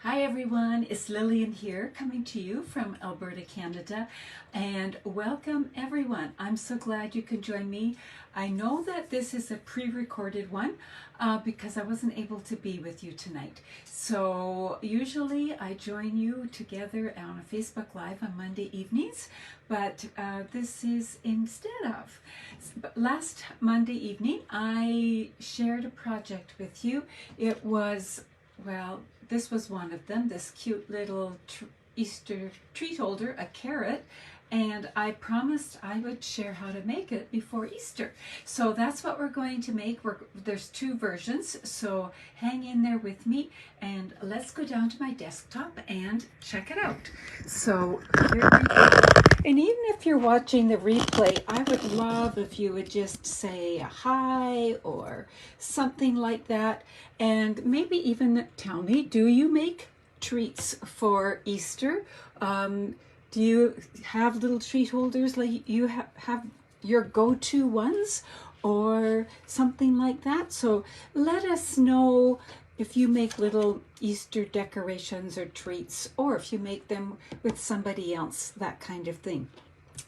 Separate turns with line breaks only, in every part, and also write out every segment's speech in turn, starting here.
Hi everyone, it's Lillian here coming to you from Alberta, Canada, and welcome everyone. I'm so glad you can join me. I know that this is a pre-recorded one because I wasn't able to be with you tonight. So usually I join you together on a Facebook Live on Monday evenings, but this is instead of. Last Monday evening I shared a project with you. It was, well, this was one of them, this cute little Easter treat holder, a carrot, and I promised I would share how to make it before Easter. So that's what we're going to make. There's two versions, so hang in there with me and let's go down to my desktop and check it out. So here we go. And even if you're watching the replay, I would love if you would just say hi or something like that. And maybe even tell me, do you make treats for Easter? Do you have little treat holders like you have your go-to ones or something like that? So let us know if you make little Easter decorations or treats, or if you make them with somebody else, that kind of thing.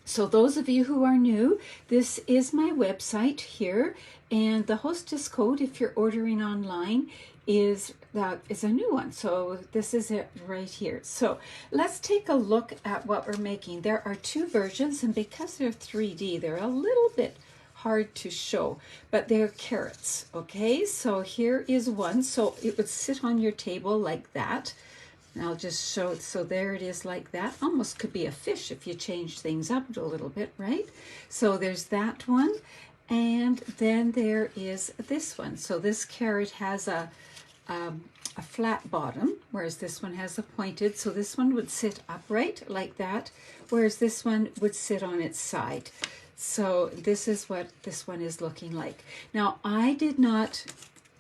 So those of you who are new, this is my website here, and the hostess code, if you're ordering online, is a new one. So this is it right here. So let's take a look at what we're making. There are two versions, and because they're 3D, they're a little bit hard to show, but they're carrots. Okay, so here is one. So it would sit on your table like that. And I'll just show it. So there it is like that. Almost could be a fish if you change things up a little bit, right? So there's that one. And then there is this one. So this carrot has a flat bottom, whereas this one has a pointed. So this one would sit upright like that, whereas this one would sit on its side. So this is what this one is looking like. Now, I did not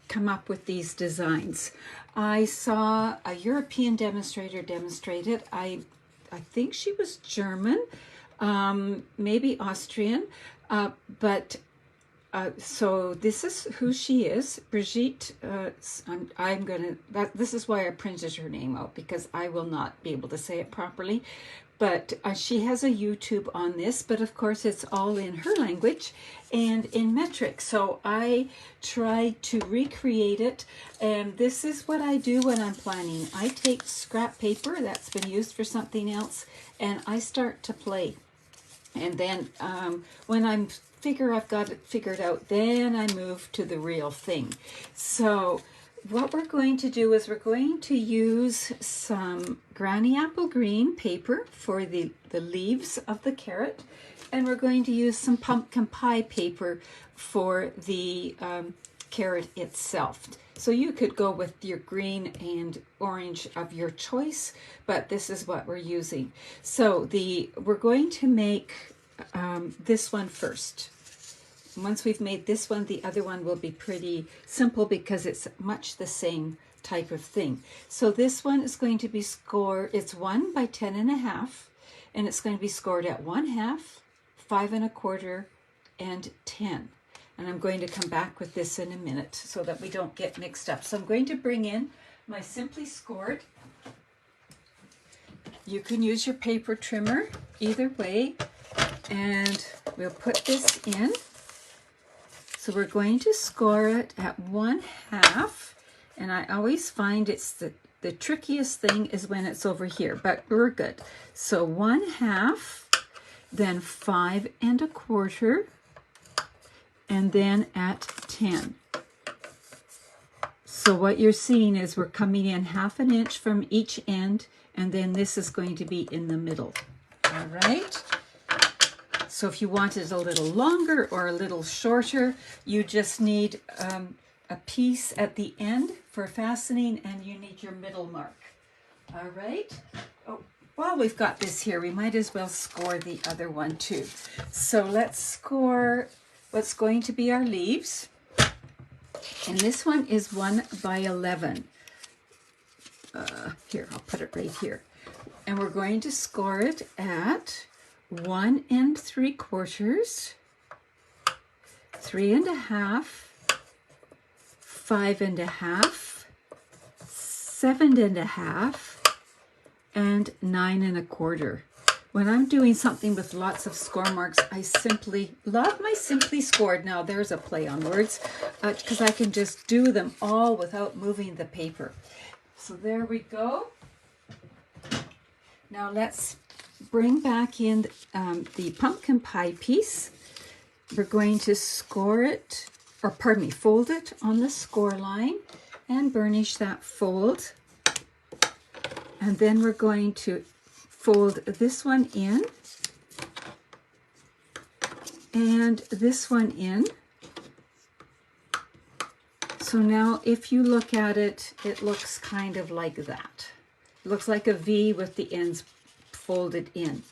come up with these designs. I saw a European demonstrator demonstrate it. I think she was German, maybe Austrian, so this is who she is, Brigitte. This is why I printed her name out, because I will not be able to say it properly. But she has a YouTube on this, but of course it's all in her language and in metric. So I tried to recreate it, and this is what I do when I'm planning. I take scrap paper that's been used for something else, and I start to play. And then when I've got it figured out, then I move to the real thing. So what we're going to do is we're going to use some Granny Apple Green paper for the leaves of the carrot, and we're going to use some pumpkin pie paper for the carrot itself. So you could go with your green and orange of your choice, but this is what we're using. So we're going to make this one first. Once we've made this one, the other one will be pretty simple because it's much the same type of thing. So this one is going to be scored, it's 1 by 10.5, and it's going to be scored at 1/2, 5 1/4, and 10. And I'm going to come back with this in a minute so that we don't get mixed up. So I'm going to bring in my Simply Scored. You can use your paper trimmer either way, and we'll put this in. So we're going to score it at 1/2, and I always find it's the trickiest thing is when it's over here, but we're good. So 1/2, then 5 1/4, and then at 10. So what you're seeing is we're coming in 1/2 inch from each end, and then this is going to be in the middle. All right. So if you want it a little longer or a little shorter, you just need a piece at the end for fastening, and you need your middle mark. All right. Oh, while we've got this here, we might as well score the other one too. So let's score what's going to be our leaves. And this one is 1 by 11. Here, I'll put it right here. And we're going to score it at 1 3/4, 3 1/2, 5 1/2, 7.5, and 9.25. When I'm doing something with lots of score marks, I simply love my Simply Scored. Now there's a play on words, because I can just do them all without moving the paper. So there we go. Now let's bring back in the pumpkin pie piece. We're going to score it, or pardon me, fold it on the score line and burnish that fold. And then we're going to fold this one in and this one in. So now if you look at it, it looks kind of like that. It looks like a V with the ends folded in.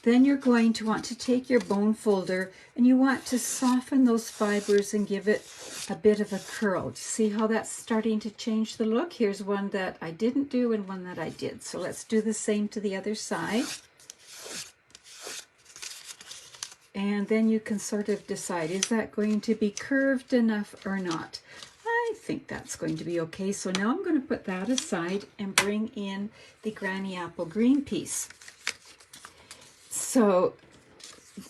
Then you're going to want to take your bone folder and you want to soften those fibers and give it a bit of a curl. See how that's starting to change the look? Here's one that I didn't do and one that I did. So let's do the same to the other side. And then you can sort of decide, is that going to be curved enough or not? I think that's going to be okay. So now I'm going to put that aside and bring in the Granny Apple Green piece. So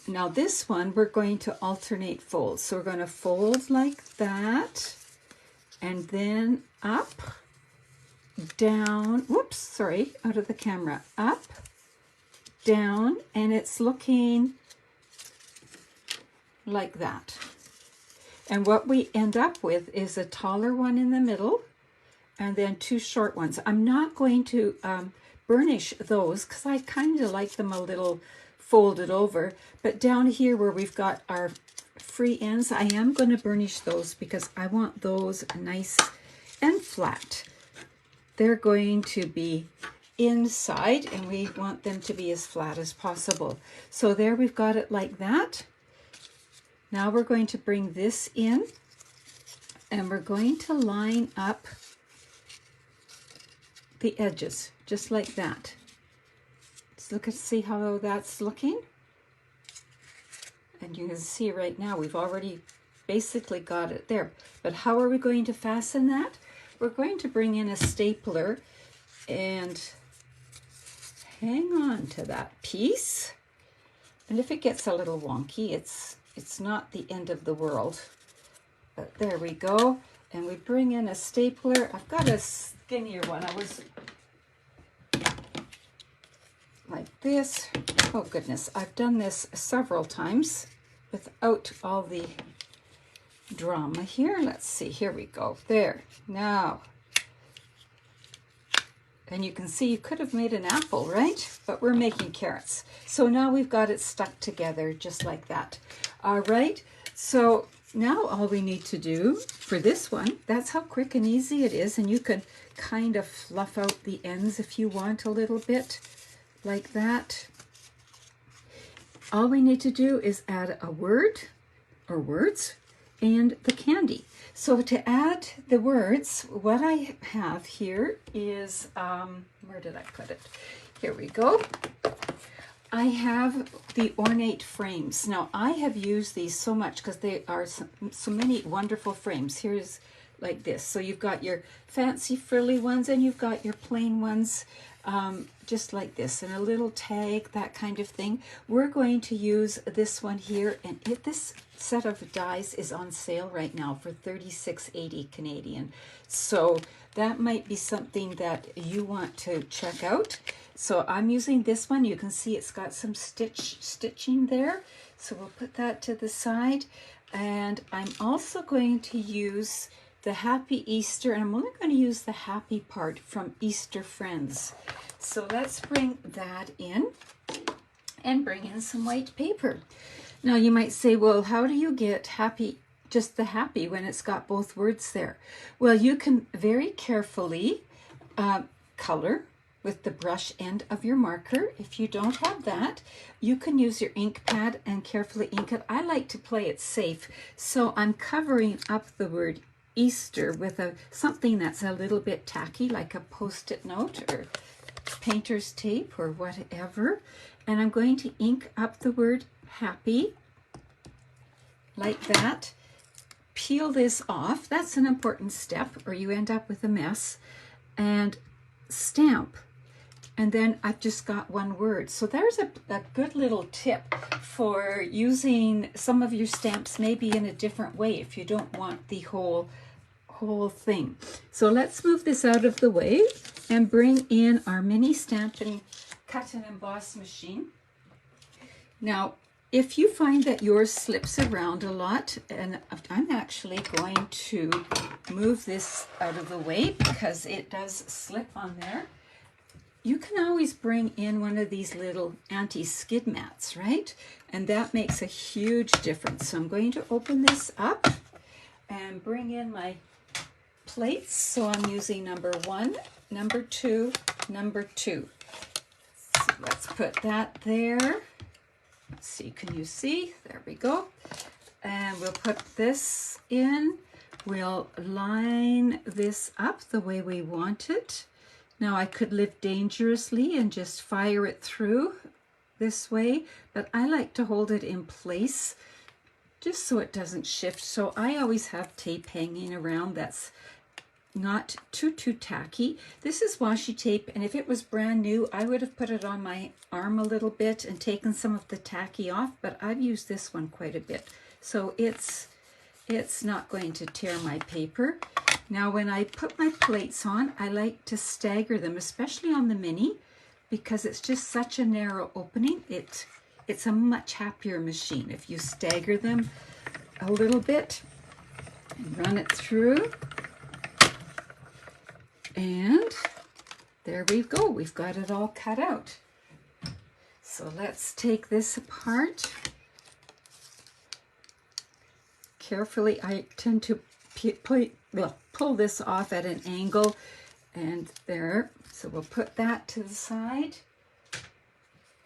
now this one, we're going to alternate folds. So we're going to fold like that, and then up, down, whoops, sorry, out of the camera, up, down, and it's looking like that. And what we end up with is a taller one in the middle, and then two short ones. I'm not going to burnish those because I kind of like them a little folded over, but down here where we've got our free ends, I am going to burnish those because I want those nice and flat. They're going to be inside and we want them to be as flat as possible. So there we've got it like that. Now we're going to bring this in and we're going to line up the edges just like that. Look and see how that's looking. And you can see right now we've already basically got it there. But how are we going to fasten that? We're going to bring in a stapler and hang on to that piece. And if it gets a little wonky, it's not the end of the world. But there we go. And we bring in a stapler. I've got a skinnier one. I was like this. Oh goodness, I've done this several times without all the drama here. Let's see, here we go. There, now. And you can see you could have made an apple, right? But we're making carrots. So now we've got it stuck together just like that. All right, so now all we need to do for this one, that's how quick and easy it is. And you can kind of fluff out the ends if you want a little bit. Like that. All we need to do is add a word or words and the candy. So to add the words, what I have here is, where did I put it? Here we go. I have the ornate frames. Now I have used these so much because they are so many wonderful frames. Here's like this. So you've got your fancy frilly ones and you've got your plain ones. Just like this, and a little tag, that kind of thing. We're going to use this one here, and this set of dies is on sale right now for $36.80 Canadian. So that might be something that you want to check out. So I'm using this one. You can see it's got some stitching there. So we'll put that to the side. And I'm also going to use the Happy Easter, and I'm only going to use the happy part from Easter Friends. So let's bring that in and bring in some white paper. Now you might say, well, how do you get happy, just the happy, when it's got both words there? Well, you can very carefully color with the brush end of your marker. If you don't have that, you can use your ink pad and carefully ink it. I like to play it safe, so I'm covering up the word Easter with something that's a little bit tacky, like a post-it note or painter's tape or whatever. And I'm going to ink up the word happy like that. Peel this off. That's an important step or you end up with a mess. And stamp. And then I've just got one word. So there's a good little tip for using some of your stamps maybe in a different way if you don't want the whole thing. So let's move this out of the way and bring in our mini Stampin' Cut and Emboss machine. Now, if you find that yours slips around a lot, and I'm actually going to move this out of the way because it does slip on there, you can always bring in one of these little anti-skid mats, right? And that makes a huge difference. So I'm going to open this up and bring in my plates. So I'm using number 1, number 2, number 2. So let's put that there. Let's see, can you see? There we go. And we'll put this in. We'll line this up the way we want it. Now I could live dangerously and just fire it through this way, but I like to hold it in place just so it doesn't shift. So I always have tape hanging around that's not too tacky. This is washi tape, and if it was brand new, I would have put it on my arm a little bit and taken some of the tacky off, but I've used this one quite a bit. So it's not going to tear my paper. Now when I put my plates on, I like to stagger them, especially on the mini, because it's just such a narrow opening. It's a much happier machine if you stagger them a little bit and run it through. And there we go, we've got it all cut out. So let's take this apart. Carefully, I tend to pull this off at an angle, and there. So we'll put that to the side,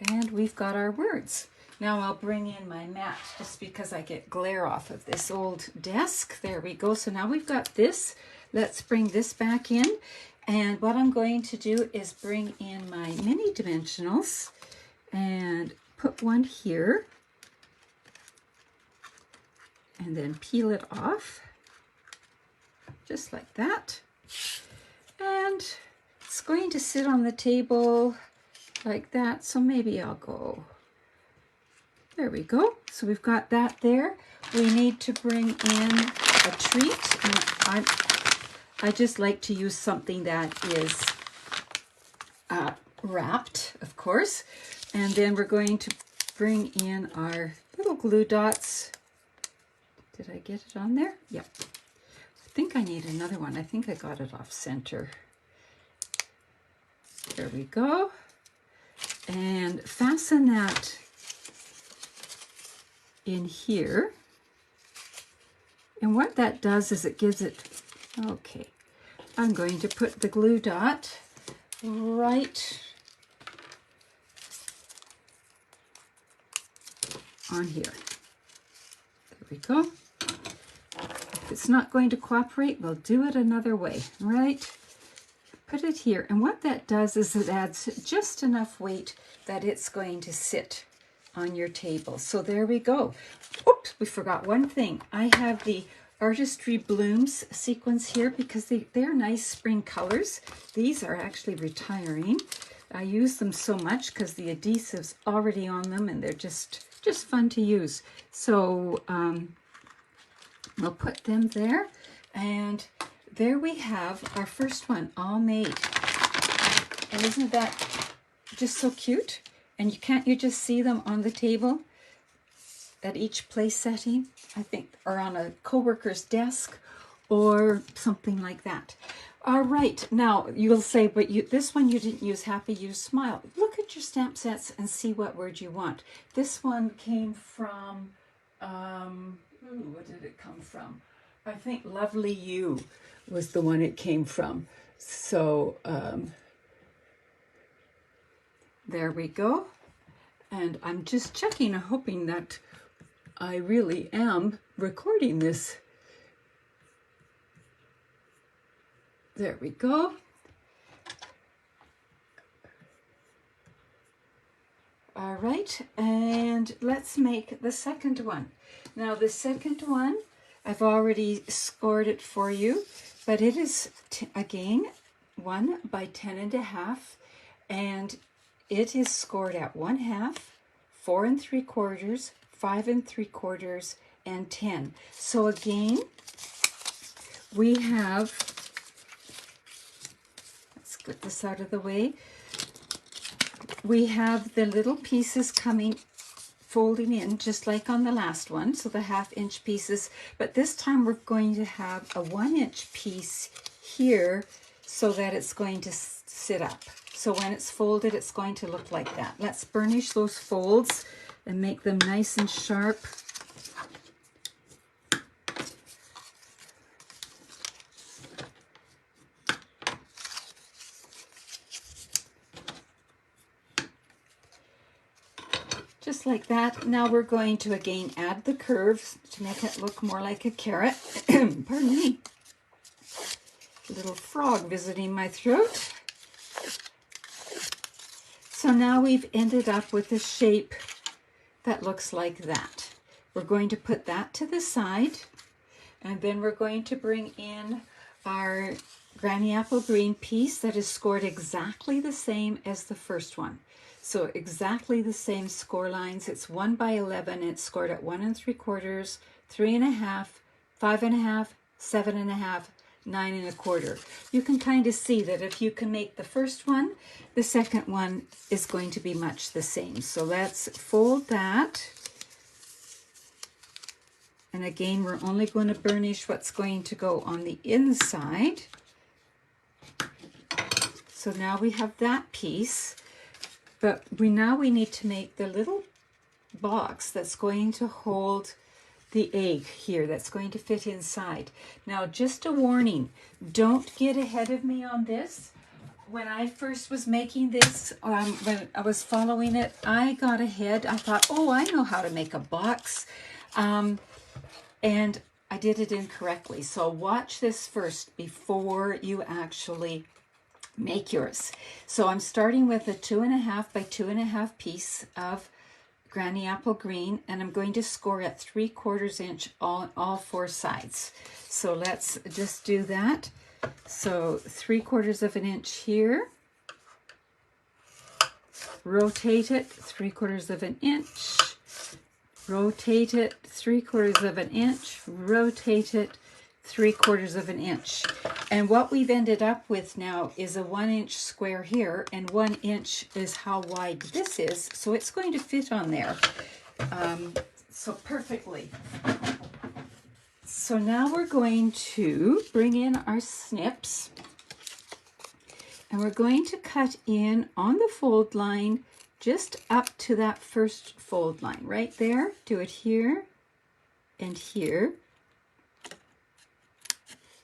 and we've got our words. Now I'll bring in my mat just because I get glare off of this old desk. There we go. So now we've got this. Let's bring this back in. And what I'm going to do is bring in my mini dimensionals and put one here. And then peel it off. Just like that. And it's going to sit on the table like that. So maybe I'll go. There we go. So we've got that there. We need to bring in a treat. And I just like to use something that is wrapped, of course. And then we're going to bring in our little glue dots. Did I get it on there? Yep. I think I need another one. I think I got it off center. There we go. And fasten that in here. And what that does is it gives it, okay, I'm going to put the glue dot right on here. There we go. If it's not going to cooperate, we'll do it another way, right? Put it here. And what that does is it adds just enough weight that it's going to sit on your table. So there we go. Oops, we forgot one thing. I have the Artistry Blooms sequins here because they're nice spring colors. These are actually retiring. I use them so much because the adhesive's already on them and they're just fun to use. So we'll put them there, and there we have our first one all made. And isn't that just so cute? And can't you just see them on the table at each place setting, I think, or on a coworker's desk or something like that. All right, now you'll say, but this one you didn't use happy, you smile. Look at your stamp sets and see what word you want. This one came from, what did it come from? I think Lovely You was the one it came from. So there we go. And I'm just checking, hoping that I really am recording this. There we go. All right, and let's make the second one. Now the second one, I've already scored it for you, but it is, again, 1 by 10.5, and it is scored at 1/2, 4 3/4, 5 3/4, and 10. So again, we have, let's get this out of the way. We have the little pieces coming, folding in just like on the last one, so the 1/2 inch pieces, but this time we're going to have a 1 inch piece here so that it's going to sit up. So when it's folded, it's going to look like that. Let's burnish those folds and make them nice and sharp. Just like that. Now we're going to again add the curves to make it look more like a carrot. Pardon me. Little frog visiting my throat. So now we've ended up with a shape that looks like that. We're going to put that to the side, and then we're going to bring in our Granny Apple Green piece that is scored exactly the same as the first one. So exactly the same score lines. It's 1 by 11. It's scored at 1 3/4, 3 1/2, 5 1/2, 7 1/2, 9 1/4. You can kind of see that if you can make the first one, the second one is going to be much the same. So let's fold that. And again, we're only going to burnish what's going to go on the inside. So now we have that piece. But we need to make the little box that's going to hold the egg here, that's going to fit inside. Now, just a warning, don't get ahead of me on this. When I first was making this, when I was following it, I got ahead. I thought, oh, I know how to make a box. And I did it incorrectly. So watch this first before you actually make yours. So I'm starting with a 2 1/2 by 2 1/2 piece of Granny Apple Green, and I'm going to score at 3/4 inch on all 4 sides. So let's just do that. So 3/4 inch here, rotate it 3/4 inch, rotate it 3/4 inch, rotate it 3/4 inch. And what we've ended up with now is a 1 inch square here, and 1 inch is how wide this is. So it's going to fit on there. So perfectly. So now we're going to bring in our snips, and we're going to cut in on the fold line just up to that first fold line right there. Do it here and here.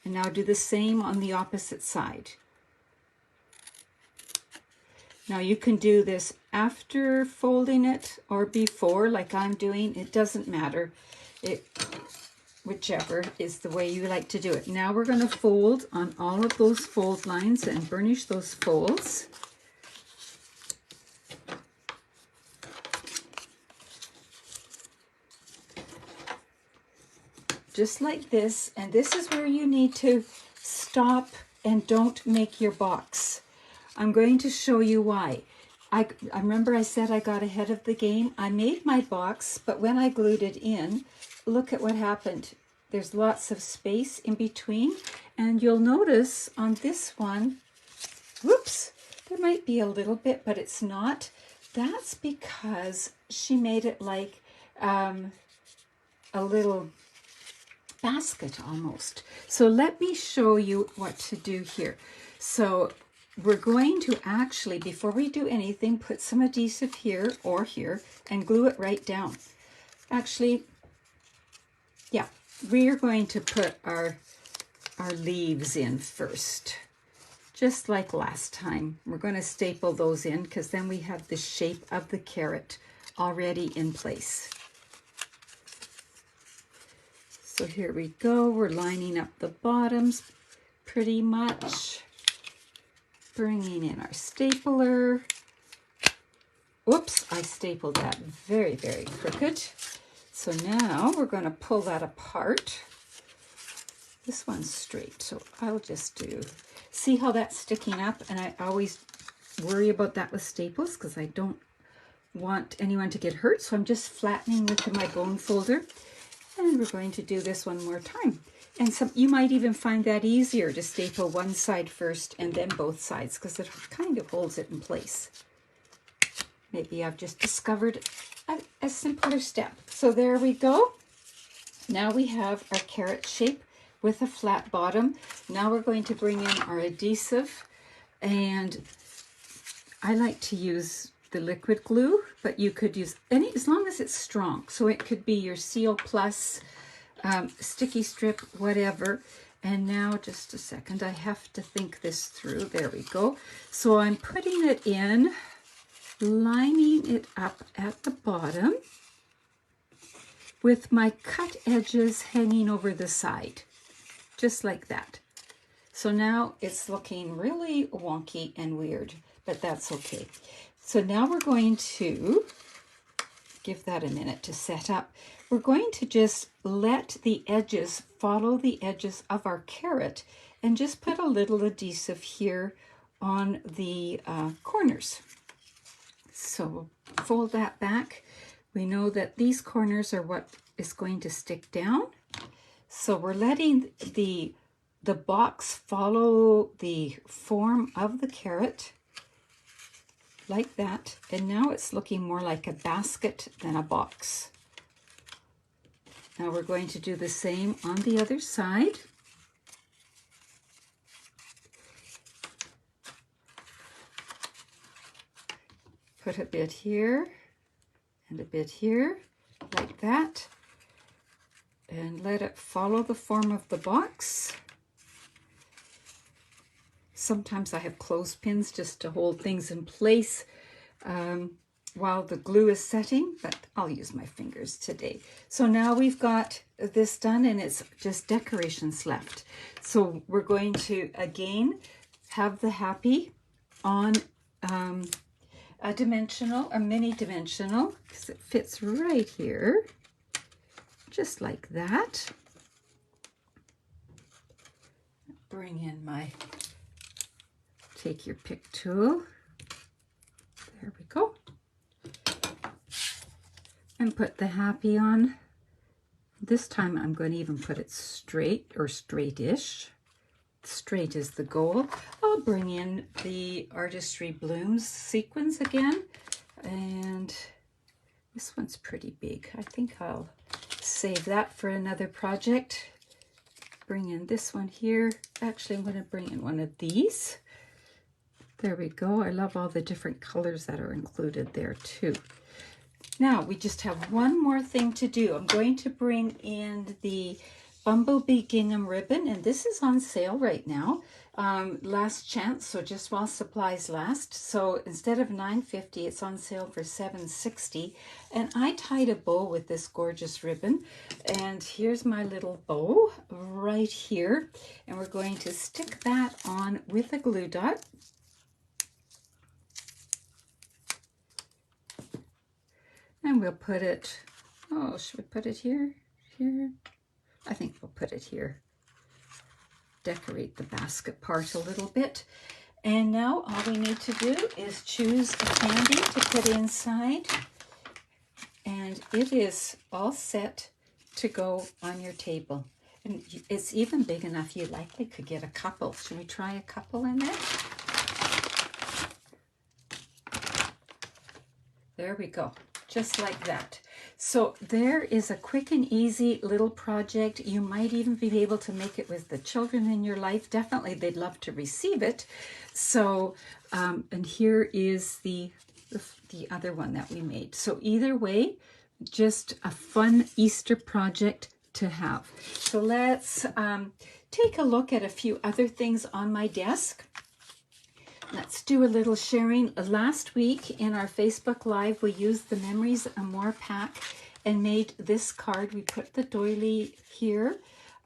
And now do the same on the opposite side. Now you can do this after folding it or before, like I'm doing. It doesn't matter. Whichever is the way you like to do it. Now we're going to fold on all of those fold lines and burnish those folds. Just like this, and this is where you need to stop and don't make your box. I'm going to show you why. I remember I said I got ahead of the game. I made my box, but when I glued it in, look at what happened. There's lots of space in between, and you'll notice on this one, whoops, there might be a little bit, but it's not. That's because she made it like a little basket almost. So let me show you what to do here. So we're going to actually, before we do anything, put some adhesive here or here and glue it right down. Actually, yeah, we are going to put our leaves in first, just like last time. We're going to staple those in because then we have the shape of the carrot already in place. So here we go. We're lining up the bottoms pretty much. Bringing in our stapler. Whoops, I stapled that very, very crooked. So now we're going to pull that apart. This one's straight, so I'll just do, see how that's sticking up? And I always worry about that with staples because I don't want anyone to get hurt. So I'm just flattening with my bone folder. And we're going to do this one more time. And you might even find that easier to staple one side first and then both sides because it kind of holds it in place. Maybe I've just discovered a simpler step. So there we go. Now we have our carrot shape with a flat bottom. Now we're going to bring in our adhesive, and I like to use the liquid glue, but you could use any, as long as it's strong. So it could be your Seal Plus, sticky strip, whatever. And now just a second, I have to think this through. There we go. So I'm putting it in, lining it up at the bottom with my cut edges hanging over the side, just like that. So now it's looking really wonky and weird, but that's okay. So now we're going to give that a minute to set up. We're going to just let the edges follow the edges of our carrot and just put a little adhesive here on the corners. So fold that back. We know that these corners are what is going to stick down. So we're letting the box follow the form of the carrot like that. And now it's looking more like a basket than a box. Now we're going to do the same on the other side. Put a bit here and a bit here, like that. And let it follow the form of the box. Sometimes I have clothespins just to hold things in place while the glue is setting, but I'll use my fingers today. So now we've got this done and it's just decorations left. So we're going to again have the happy on a mini dimensional, because it fits right here, just like that. Bring in my, take your pick tool. There we go. And put the happy on. This time I'm going to even put it straight or straight-ish. Straight is the goal. I'll bring in the Artistry Blooms sequins again. And this one's pretty big. I think I'll save that for another project. Bring in this one here. Actually, I'm going to bring in one of these. There we go. I love all the different colors that are included there too. Now we just have one more thing to do. I'm going to bring in the Bumblebee Gingham ribbon, and this is on sale right now. Last chance, so just while supplies last. So instead of $9.50, it's on sale for $7.60. And I tied a bow with this gorgeous ribbon. And here's my little bow right here. And we're going to stick that on with a glue dot. And we'll put it, oh, should we put it here? Here? I think we'll put it here. Decorate the basket part a little bit. And now all we need to do is choose a candy to put inside. And it is all set to go on your table. And it's even big enough you likely could get a couple. Should we try a couple in there? There we go. Just like that. So there is a quick and easy little project. You might even be able to make it with the children in your life. Definitely they'd love to receive it. So, and here is the other one that we made. So either way, just a fun Easter project to have. So let's take a look at a few other things on my desk. Let's do a little sharing. Last week in our Facebook Live, we used the Memories and More pack and made this card. We put the doily here,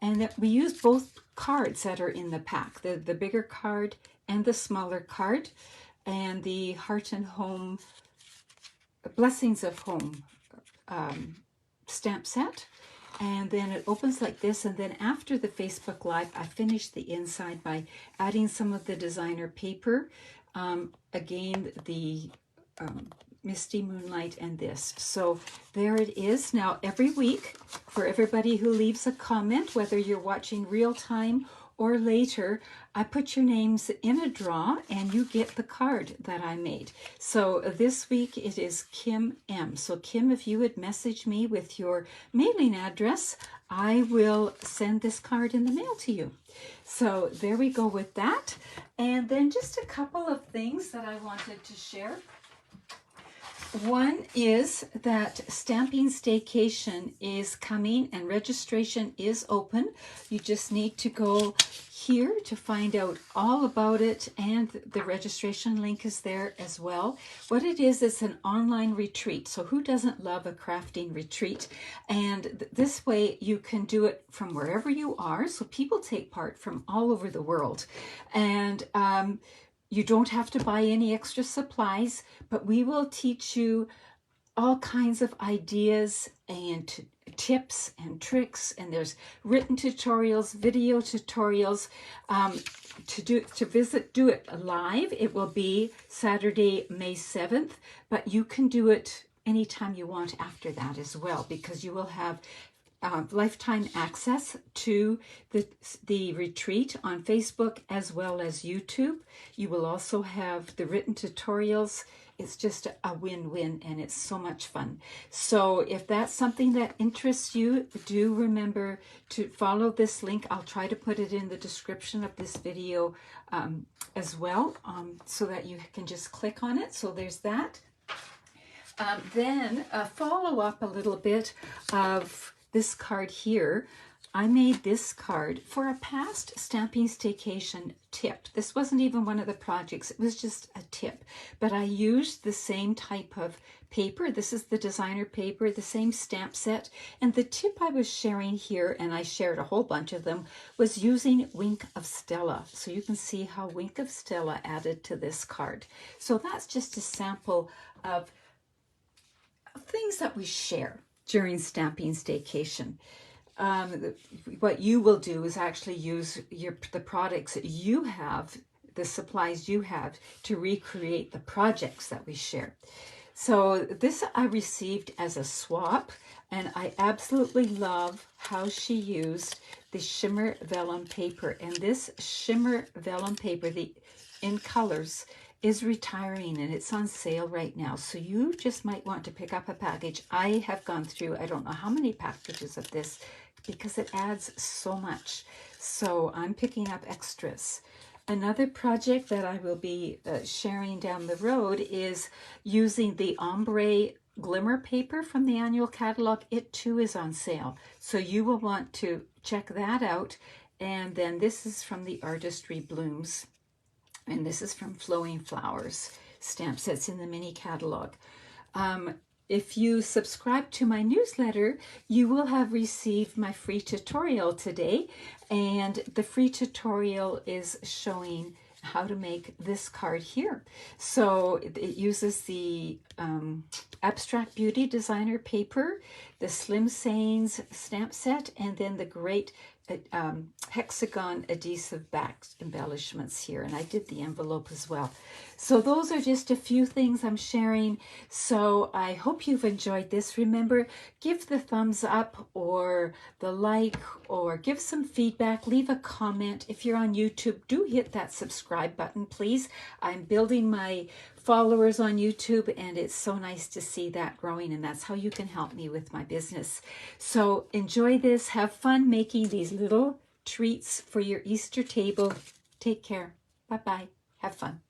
and we used both cards that are in the pack, the bigger card and the smaller card, and the Heart and Home, Blessings of Home stamp set. and then it opens like this, and then after the Facebook Live, I finished the inside by adding some of the designer paper. Again, the Misty Moonlight and this. So there it is. Now every week, for everybody who leaves a comment, whether you're watching real time or later, I put your names in a draw and you get the card that I made. So this week it is Kim M. So Kim, if you would message me with your mailing address, I will send this card in the mail to you. So there we go with that. And then just a couple of things that I wanted to share. One is that Stamping Staycation is coming and registration is open. You just need to go here to find out all about it, and the registration link is there as well. What it is, it's an online retreat. So who doesn't love a crafting retreat? And this way you can do it from wherever you are. So people take part from all over the world. And you don't have to buy any extra supplies, but we will teach you all kinds of ideas and tips and tricks, and there's written tutorials, video tutorials. Do it live. It will be Saturday, May 7th, but you can do it anytime you want after that as well, because you will have lifetime access to the retreat on Facebook as well as YouTube. You will also have the written tutorials. It's just a win-win, and it's so much fun. So if that's something that interests you, do remember to follow this link. I'll try to put it in the description of this video as well, so that you can just click on it. So there's that. Then follow up a little bit of this card here. I made this card for a past Stamping Staycation tip. This wasn't even one of the projects. It was just a tip. But I used the same type of paper. This is the designer paper, the same stamp set. And the tip I was sharing here, and I shared a whole bunch of them, was using Wink of Stella. So you can see how Wink of Stella added to this card. So that's just a sample of things that we share during Stamping Staycation. What you will do is actually use the products that you have, the supplies you have, to recreate the projects that we share. So this I received as a swap, and I absolutely love how she used the shimmer vellum paper. And this shimmer vellum paper, in colors, is retiring, and it's on sale right now. So you just might want to pick up a package. I have gone through, I don't know how many packages of this, because it adds so much. So I'm picking up extras. Another project that I will be sharing down the road is using the ombre glimmer paper from the annual catalog. It too is on sale. So you will want to check that out. And then this is from the Artistry Blooms. And this is from Flowing Flowers stamp sets in the mini catalog. If you subscribe to my newsletter, you will have received my free tutorial today. And the free tutorial is showing how to make this card here. So it uses the Abstract Beauty designer paper, the Slim Sayings stamp set, and then the great hexagon adhesive back embellishments here, and I did the envelope as well. So those are just a few things I'm sharing. So I hope you've enjoyed this. Remember, give the thumbs up or the like, or give some feedback, leave a comment. If you're on YouTube, do hit that subscribe button, please. I'm building my followers on YouTube, and it's so nice to see that growing, and that's how you can help me with my business. So enjoy this, have fun making these little treats for your Easter table. Take care. Bye-bye. Have fun.